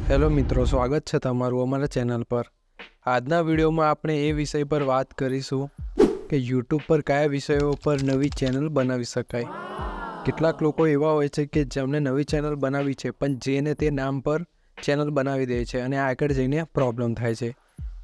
Hello મિત્રો, સ્વાગત છે તમારું અમારા ચેનલ પર। આજના વિડીયોમાં આપણે એ વિષય પર વાત કરીશું કે યુટ્યુબ પર કયા વિષયો પર નવી ચેનલ બનાવી શકાય। કેટલાક લોકો એવા હોય છે કે જેમને નવી ચેનલ બનાવી છે પણ જેને તે નામ પર ચેનલ બનાવી દે છે અને આગળ જઈને પ્રોબ્લેમ થાય છે।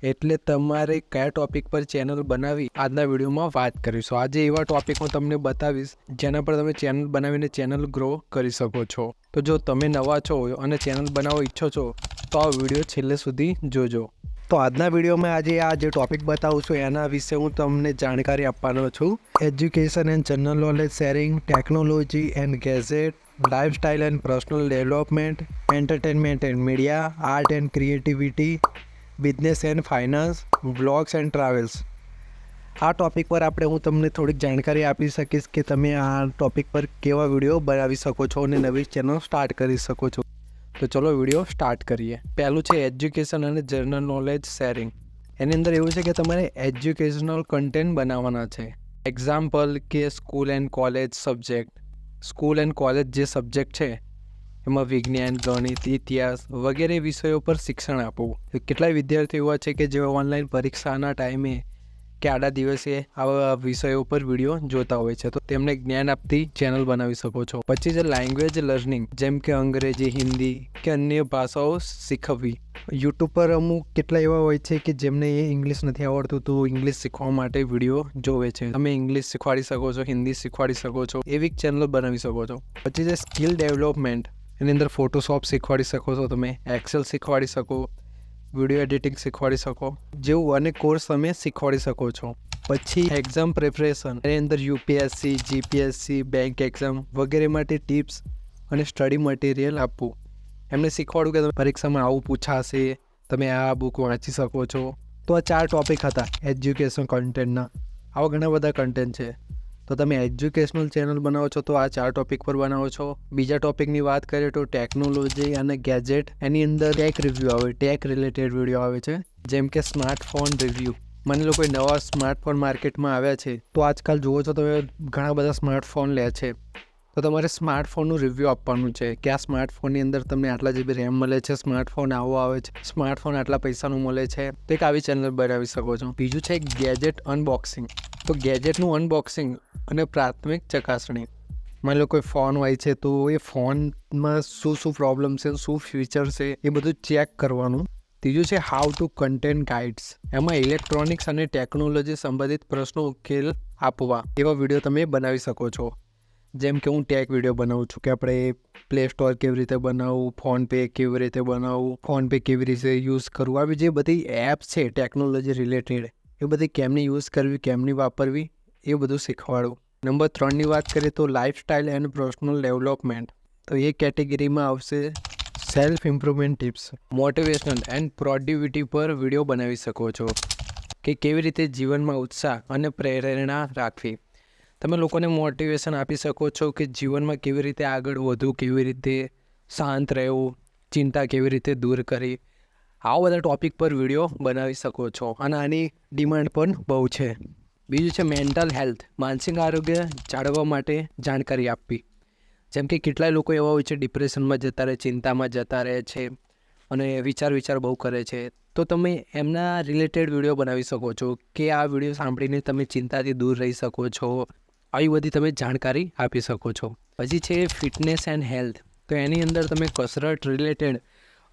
એટલે તમારે કયા ટોપિક પર ચેનલ બનાવી આજના વિડીયોમાં વાત કરીશું। આજે એવા ટોપિક હું તમને બતાવીશ જેના પર તમે ચેનલ બનાવીને ચેનલ ગ્રો કરી શકો છો। તો જો તમે નવા છો અને ચેનલ બનાવવા ઈચ્છો છો તો આ વિડીયો છેલ્લે સુધી જોજો। તો આજના વિડીયોમાં આજે આ જે ટોપિક બતાવું છું એના વિશે હું તમને જાણકારી આપવાનો છું। Education and general knowledge sharing, technology and gadget, lifestyle and personal development, entertainment and media, art and creativity, business and finance, vlogs and travels. આ ટોપિક પર હું તમને થોડીક જાણકારી આપી શકીશ કે તમે આ ટોપિક પર કેવા વિડીયો બનાવી શકો છો અને નવી ચેનલ સ્ટાર્ટ કરી શકો છો। તો ચલો વિડીયો સ્ટાર્ટ કરીએ। પહેલું છે એજ્યુકેશન અને જનરલ નોલેજ શેરિંગ। એની અંદર એવું છે કે તમારે એજ્યુકેશનલ કન્ટેન્ટ બનાવવાના છે। એક્ઝામ્પલ કે school and college subject, school and college જે સબ્જેક્ટ છે એમાં વિજ્ઞાન, ગણિત, ઇતિહાસ વગેરે વિષયો પર શિક્ષણ આપવું। કેટલાય વિદ્યાર્થીઓ એવા છે કે જેઓ ઓનલાઈન પરીક્ષાના ટાઈમે કે આડા દિવસે આવા વિષયો પર વિડીયો જોતા હોય છે, તો તેમને જ્ઞાન આપતી ચેનલ બનાવી શકો છો। પછી છે લેંગ્વેજ લર્નિંગ, જેમ કે અંગ્રેજી, હિન્દી કે અન્ય ભાષાઓ શીખવવી। યુટ્યુબ પર અમુક કેટલા એવા હોય છે કે જેમને ઇંગ્લિશ નથી આવડતું તો ઇંગ્લિશ શીખવા માટે વિડીયો જોવે છે। તમે ઇંગ્લિશ શીખવાડી શકો છો, હિન્દી શીખવાડી શકો છો, એવી ચેનલ બનાવી શકો છો। પછી છે સ્કિલ ડેવલપમેન્ટ, એની અંદર ફોટોશોપ શીખવાડી શકો છો, તમે એક્સેલ શીખવાડી શકો, વિડીયો એડિટિંગ શીખવાડી શકો, જેવું અનેક કોર્સ તમે શીખવાડી શકો છો। પછી એક્ઝામ પ્રિપરેશન, એની અંદર યુપીએસસી, જીપીએસસી, બેંક એક્ઝામ વગેરે માટે ટિપ્સ અને સ્ટડી મટીરિયલ આપવું। એમને શીખવાડું કે તમે પરીક્ષામાં આવું પૂછાશે, તમે આ બુક વાંચી શકો છો। તો આ 4 ટોપિક હતા એજ્યુકેશન કન્ટેન્ટના। આવા ઘણા બધા કન્ટેન્ટ છે। તો તમે એજ્યુકેશનલ ચેનલ બનાવો છો તો આ 4 ટોપિક પર બનાવો છો। બીજા ટોપિકની વાત કરીએ તો ટેકનોલોજી અને ગેજેટ, એની અંદર ટેક રિવ્યૂ આવે, ટેક રિલેટેડ વિડીયો આવે છે, જેમ કે સ્માર્ટફોન રિવ્યૂ। માની લો કોઈ નવા સ્માર્ટફોન માર્કેટમાં આવ્યા છે તો આજકાલ જુઓ છો તમે ઘણા બધા સ્માર્ટફોન લે છે, તો તમારે સ્માર્ટફોનનું રિવ્યૂ આપવાનું છે કે આ સ્માર્ટફોનની અંદર તમને આટલા જીબી રેમ મળે છે, સ્માર્ટફોન આવો આવે છે, સ્માર્ટફોન આટલા પૈસાનું મળે છે, તો એક આવી ચેનલ બનાવી શકો છો। બીજું છે ગેજેટ અનબોક્સિંગ। તો ગેજેટનું અનબોક્સિંગ અને પ્રાથમિક ચકાસણી, માની લો કોઈ ફોન હોય છે તો એ ફોનમાં શું પ્રોબ્લેમ છે, શું ફીચર છે, એ બધું ચેક કરવાનું। ત્રીજું છે હાઉ ટુ કન્ટેન્ટ ગાઈડ્સ, એમાં ઇલેક્ટ્રોનિક્સ અને ટેકનોલોજી સંબંધિત પ્રશ્નો ઉકેલ આપવા એવા વિડીયો તમે બનાવી શકો છો। જેમ કે હું ટેક વિડીયો બનાવું છું કે આપણે પ્લે સ્ટોર કેવી રીતે બનાવવું, ફોન પે કેવી રીતે બનાવવું, ફોન પે કેવી રીતે યુઝ કરવું, આવી જે બધી એપ્સ છે ટેકનોલોજી રિલેટેડ એ બધી કેમની યુઝ કરવી, કેમની વાપરવી, એ બધું શીખવાડું। નંબર 3ની વાત કરીએ તો લાઇફસ્ટાઇલ એન્ડ પર્સનલ ડેવલપમેન્ટ। તો એ કેટેગરીમાં આવશે self improvement tips, motivational and productivity પર વિડીયો બનાવી શકો છો કે કેવી રીતે જીવનમાં ઉત્સાહ અને પ્રેરણા રાખવી। તમે લોકોને મોટિવેશન આપી શકો છો કે જીવનમાં કેવી રીતે આગળ વધવું, કેવી રીતે શાંત રહેવું, ચિંતા કેવી રીતે દૂર કરવી, આવા બધા ટોપિક પર વિડીયો બનાવી શકો છો અને આની ડિમાન્ડ પણ બહુ છે। બીજું છે મેન્ટલ હેલ્થ, માનસિક આરોગ્ય જાળવવા માટે જાણકારી આપવી। જેમ કે કેટલાય લોકો એવા હોય છે ડિપ્રેશનમાં જતા રહે, ચિંતામાં જતા રહે છે અને વિચાર બહુ કરે છે, તો તમે એમના રિલેટેડ વિડીયો બનાવી શકો છો કે આ વિડીયો સાંભળીને તમે ચિંતાથી દૂર રહી શકો છો, આવી બધી તમે જાણકારી આપી શકો છો। પછી છે ફિટનેસ એન્ડ હેલ્થ। તો એની અંદર તમે કસરત રિલેટેડ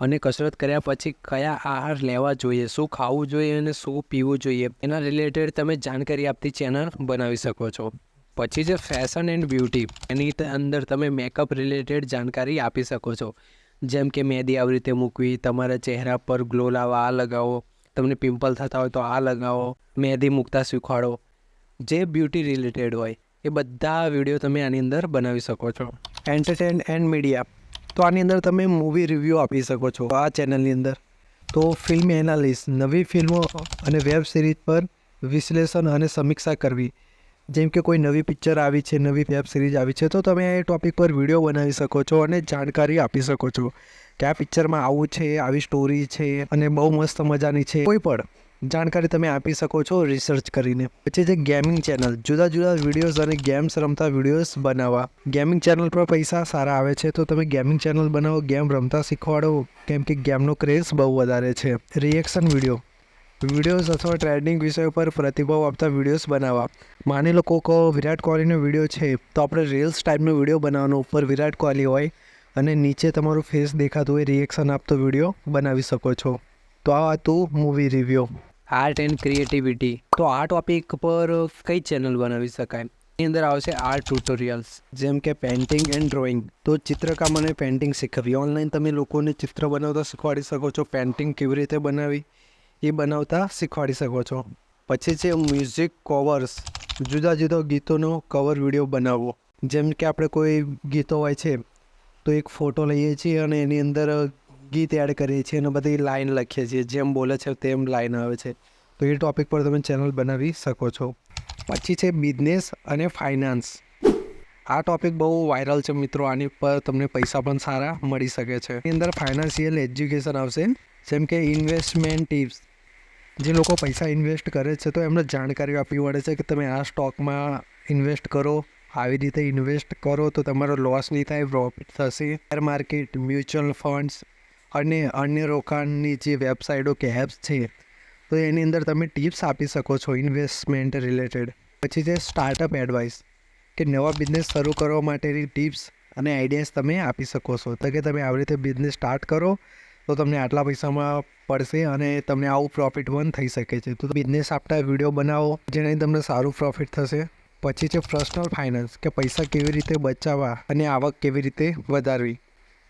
અને કસરત કર્યા પછી કયા આહાર લેવા જોઈએ, શું ખાવું જોઈએ અને શું પીવું જોઈએ, એના રિલેટેડ તમે જાણકારી આપતી ચેનલ બનાવી શકો છો। પછી છે ફેશન એન્ડ બ્યુટી, એની અંદર તમે મેકઅપ રિલેટેડ જાણકારી આપી શકો છો, જેમ કે મહેંદી આવી રીતે મૂકવી, તમારા ચહેરા પર ગ્લો લાવવા આ લગાવો, તમને પિમ્પલ થતા હોય તો આ લગાવો, મહેંદી મૂકતા શીખવાડો, જે બ્યુટી રિલેટેડ હોય એ બધા વિડીયો તમે આની અંદર બનાવી શકો છો। એન્ટરટેન એન્ડ મીડિયા, તો આની અંદર તમે મૂવી રિવ્યૂ આપી શકો છો આ ચેનલની અંદર। તો ફિલ્મ એનાલિસ, નવી ફિલ્મો અને વેબ સિરીઝ પર વિશ્લેષણ અને સમીક્ષા કરવી। જેમ કે કોઈ નવી પિક્ચર આવી છે, નવી વેબ સિરીઝ આવી છે, તો તમે એ ટોપિક પર વિડીયો બનાવી શકો છો અને જાણકારી આપી શકો છો કે આ પિક્ચરમાં આવું છે, આવી સ્ટોરી છે અને બહુ મસ્ત મજાની છે। કોઈ પણ જાણકારી તમે આપી શકો છો રિસર્ચ કરીને. પછી છે ગેમિંગ ચેનલ, જુદા જુદા વિડીયોઝ અને ગેમ્સ રમતા વિડીયોઝ બનાવવા. ગેમિંગ ચેનલ પર પૈસા સારા આવે છે, તો તમે ગેમિંગ ચેનલ બનાવો, ગેમ રમતા શીખવાડો, કેમ કે ગેમનો ક્રેઝ બહુ વધારે છે. રિએક્શન વિડીયોઝ અથવા ટ્રેન્ડિંગ વિષયો પર પ્રતિભાવ આપતા વિડીયોઝ બનાવવા. માની લો કોઈક વિરાટ કોહલીનો વિડીયો છે, તો આપણે રીલ્સ ટાઈપનો વિડીયો બનાવવાનો, ઉપર વિરાટ કોહલી હોય અને નીચે તમારું ફેસ દેખાતું હોય, રિએક્શન આપતો વિડીયો બનાવી શકો છો. તો આ હતું movie review. Art and creativity, તો આ ટોપિક પર કઈ ચેનલ બનાવી શકાય? એની અંદર આવશે આર્ટ ટ્યુટોરિયલ્સ, જેમ કે પેઇન્ટિંગ એન્ડ ડ્રોઈંગ. તો ચિત્રકામ અને પેઇન્ટિંગ શીખવવી. ઓનલાઈન તમે લોકોને ચિત્ર બનાવતા શીખવાડી શકો છો, પેઇન્ટિંગ કેવી રીતે બનાવી એ બનાવતા શીખવાડી શકો છો. પછી છે મ્યુઝિક કવર્સ, જુદા જુદા ગીતોનો કવર વિડીયો બનાવવો. જેમ કે આપણે કોઈ ગીતો હોય છે, તો એક ફોટો લઈએ છીએ અને એની અંદર ગીત એડ કરીએ છીએ અને બધી લાઈન લખીએ છીએ, જેમ બોલે છે તેમ લાઈન આવે છે. તો એ ટૉપિક પર તમે ચેનલ બનાવી શકો છો. પછી છે બિઝનેસ અને ફાઇનાન્સ. આ ટૉપિક બહુ વાયરલ છે મિત્રો, આની પર તમને પૈસા પણ સારા મળી શકે છે. એની અંદર ફાઇનાન્શિયલ એજ્યુકેશન આવશે, જેમ કે ઇન્વેસ્ટમેન્ટ ટિપ્સ. જે લોકો પૈસા ઇન્વેસ્ટ કરે છે, તો એમને જાણકારી આપવી પડે છે કે તમે આ સ્ટોકમાં ઇન્વેસ્ટ કરો, આવી રીતે ઇન્વેસ્ટ કરો તો તમારો લોસ નહીં થાય, પ્રોફિટ થશે. શેર માર્કેટ, મ્યુચ્યુઅલ ફંડ્સ અને અન્ય રોકાણની જે વેબસાઇટો કે એપ્સ છે, તો એની અંદર તમે ટિપ્સ આપી શકો છો ઇન્વેસ્ટમેન્ટ રિલેટેડ. પછી છે સ્ટાર્ટઅપ એડવાઇસ, કે નવા બિઝનેસ શરૂ કરવા માટેની ટિપ્સ અને આઈડિયાઝ તમે આપી શકો છો. તો કે તમે આવી રીતે બિઝનેસ સ્ટાર્ટ કરો તો તમને આટલા પૈસામાં પડશે અને તમને આવું પ્રોફિટ પણ થઈ શકે છે. તો બિઝનેસ આપતા વિડીયો બનાવો જેનાથી તમને સારું પ્રોફિટ થશે. પછી છે પર્સનલ ફાઇનાન્સ, કે પૈસા કેવી રીતે બચાવવા અને આવક કેવી રીતે વધારવી.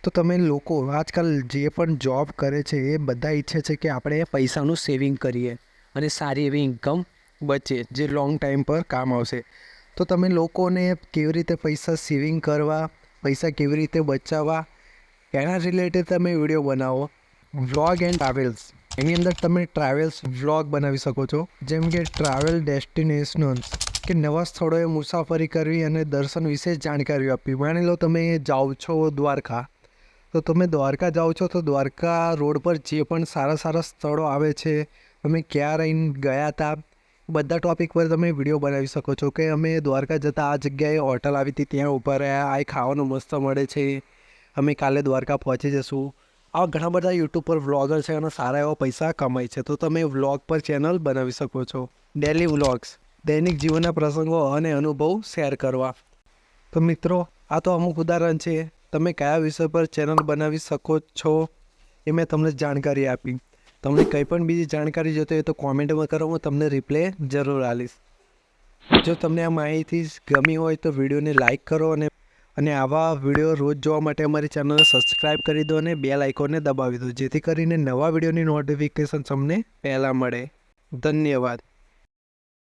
તો તમે લોકો આજકાલ જે પણ જોબ કરે છે એ બધા ઈચ્છે છે કે આપણે પૈસાનું સેવિંગ કરીએ અને સારી એવી ઇન્કમ બચે, જે લોંગ ટાઈમ પર કામ આવશે. તો તમે લોકોને કેવી રીતે પૈસા સેવિંગ કરવા, પૈસા કેવી રીતે બચાવવા, એના રિલેટેડ તમે વિડીયો બનાવો. વ્લોગ એન્ડ ટ્રાવેલ્સ, એની અંદર તમે ટ્રાવેલ્સ વ્લોગ બનાવી શકો છો, જેમ કે ટ્રાવેલ ડેસ્ટિનેશન્સ, કે નવા સ્થળોએ મુસાફરી કરવી અને દર્શન વિશે જાણકારી આપવી. માની લો તમે જાઓ છો દ્વારકા, તો તમે દ્વારકા જાઓ છો તો દ્વારકા રોડ પર જે પણ સારા સારા સ્થળો આવે છે, તમે ક્યાં રહીને ગયા હતા, બધા ટૉપિક પર તમે વિડીયો બનાવી શકો છો. કે અમે દ્વારકા જતાં આ જગ્યાએ હોટલ આવી હતી, ત્યાં ઊભા રહ્યા, આ ખાવાનું મસ્ત મળે છે, અમે કાલે દ્વારકા પહોંચી જશું. આવા ઘણા બધા યુટ્યુબ પર વ્લોગર છે અને સારા એવા પૈસા કમાય છે, તો તમે વ્લોગ પર ચેનલ બનાવી શકો છો. ડેલી વ્લોગ્સ, દૈનિક જીવનના પ્રસંગો અને અનુભવ શેર કરવા. તો મિત્રો આ તો અમુક ઉદાહરણ છે. તમે કયા વિષય પર ચેનલ બનાવી શકો છો એ મેં તમને જાણકારી આપી. તમને કંઈ પણ બીજી જાણકારી જોઈતી હોય તો કોમેન્ટમાં કરો, હું તમને રિપ્લે જરૂર આપીશ. જો તમને આ માહિતી ગમી હોય તો વિડીયોને લાઇક કરો અને આવા વિડીયો રોજ જોવા માટે અમારી ચેનલને સબસ્ક્રાઈબ કરી દો અને બેલ આઇકોનને દબાવી દો, જેથી કરીને નવા વિડીયોની નોટિફિકેશન તમને પહેલાં મળે. ધન્યવાદ.